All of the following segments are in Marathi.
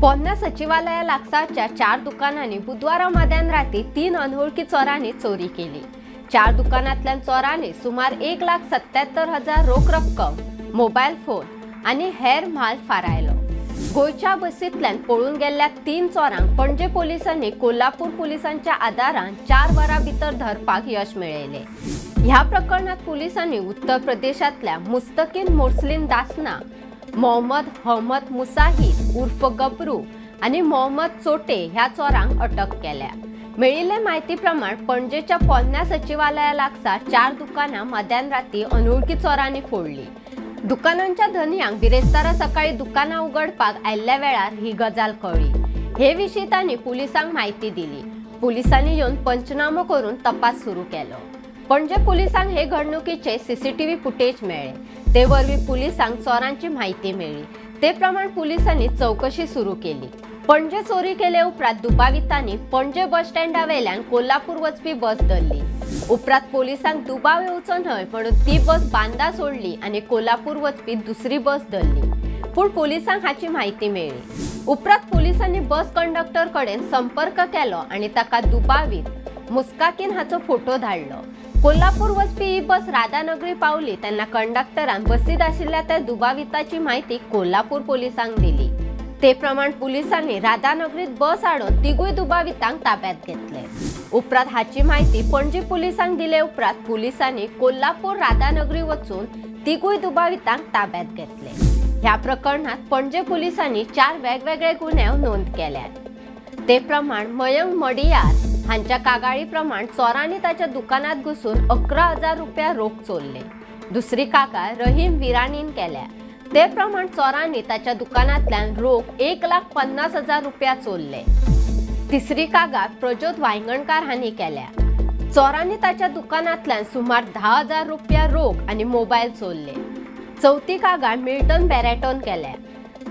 पोन्न्या सचिवालया लागसारच्या 4 दुकानांनी बुधवारा मध्यान रात्री 3 अनोळखी चोरांनी चोरी केली। 4 दुकानांतल्या चोरांनी सुमार 1,77,000 रोख रक्कम, मोबाईल फोन आणि हेर माल फारायलो। गोयच्या बसींतल्यान पळून गेल्ल्या 3 चोरांक पणजे पोलिसांनी कोल्हापूर पोलिसांच्या आदारान 4 वरां भितर धरपाक यश मेळयले। ह्या प्रकरणात पोलिसांनी उत्तर प्रदेशातल्या मुस्तकीन मोर्सलीन दासना, मोहम्मद अहमद मुसाहिद उर्फ गबरू आणि मोहम्मद चोटे ह्या चोरांक अटक केल्या। मेळिल्ले माहिती प्रमाण पणजेच्या पोन्न्या सचिवालया लागसार 4 दुकानां मध्यान रात्री अनोळखी चोरांनी फोडली। दुकानांच्या धनियांक बिरेस्तारा सकाळी दुकानां उगडपाक आयल्ल्या वेळार ही गजाल कळली। हे विशीं तांणी पुलिसांक माहिती दिली। पुलिसांनी येवन पंचनामो करून तपास सुरू केलो। पणजे पुलिसांक हे घडणुकीचे सीसीटीव्ही फुटेज मेळ्ळे। ते वरवीं पुलिसांक चोरांची माहिती मेळ्ळी। ते प्रमाण पुलिसांनी चौकशी सुरू केली। पणजे चोरी केले उपरांत दुबावितांनी पणजे बस स्टँडावेल्यान कोल्हापूर वचपी बस धरली। उपरांत पुलिसांक दुबाव येवचो न्हय म्हणून ती बस बांदा सोडली आणि कोल्हापूर वचपी दुसरी बस धरली। पूण पुलिसांक हाची माहिती मेळ्ळी। उपरांत पुलिसांनी बस कंडक्टर कडेन संपर्क केलो आणि ताका दुबावीत मुस्काकीन हाचो फोटो धाडलो। कोल्हापूर वचपी ही बस राधानगरी पावली तेन्ना कंडक्टरान बसीत आशिल्ल्या त्या दुबाविताची माहिती कोल्हापूर पोलिसांक दिली। ते प्रमाण पुलिसांनी राधानगरीत बस हाडून तिगूय दुबावितांक ताब्यात घेतले। उपरांत हाची माहिती पणजी पुलिसांक दिले उपरांत पुलिसांनी कोल्हापूर राधानगरी वचून तिगूय दुबावितांक ताब्यात घेतले। ह्या प्रकरणात पणजे पुलिसांनी 4 वेगवेगळे गुन्हे नोंद केल्यात। ते प्रमाण मयंक मडियार हांच्या कागाळी प्रमाण चोरांनी ताच्या दुकानात घुसून 11,000 रुपया रोख चोरले। दुसरी कागाळ रहीम विराणीन केल्या। ते प्रमाण चोरांनी ताच्या दुकानांतल्यान रोख 1,50,000 रुपया चोरले। तिसरी कागाळ प्रज्योत वांयगणकार हांनी केल्या। चोरांनी ताच्या दुकानांतल्यान सुमार 10,000 रुपया रोख आणि मोबाईल चोरले। चौथी कागाळ मिल्टन बेरेटोन केल्या।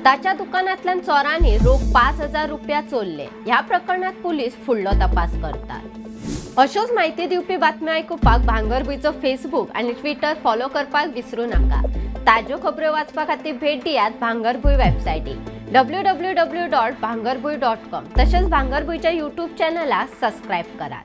ताच्या दुकानांतल्यान चोरांनी रोख 5,000 रुपया चोरले। ह्या प्रकरणात पुलीस फुडलो तपास करतात। अशोच माहिती दिवपी बातम्यो आयकुपाक भांगरभूंयचो फेसबुक आणि ट्विटर फॉलो करपाक विसरू नका। ताज्यो खबरो वाचपा खातीर भेट दियात भांगरभूंय वेबसायटीक www.bhangarbuy.com। तशेंच भांगरभूंयच्या यूट्यूब चॅनलाक सबस्क्रायब करात।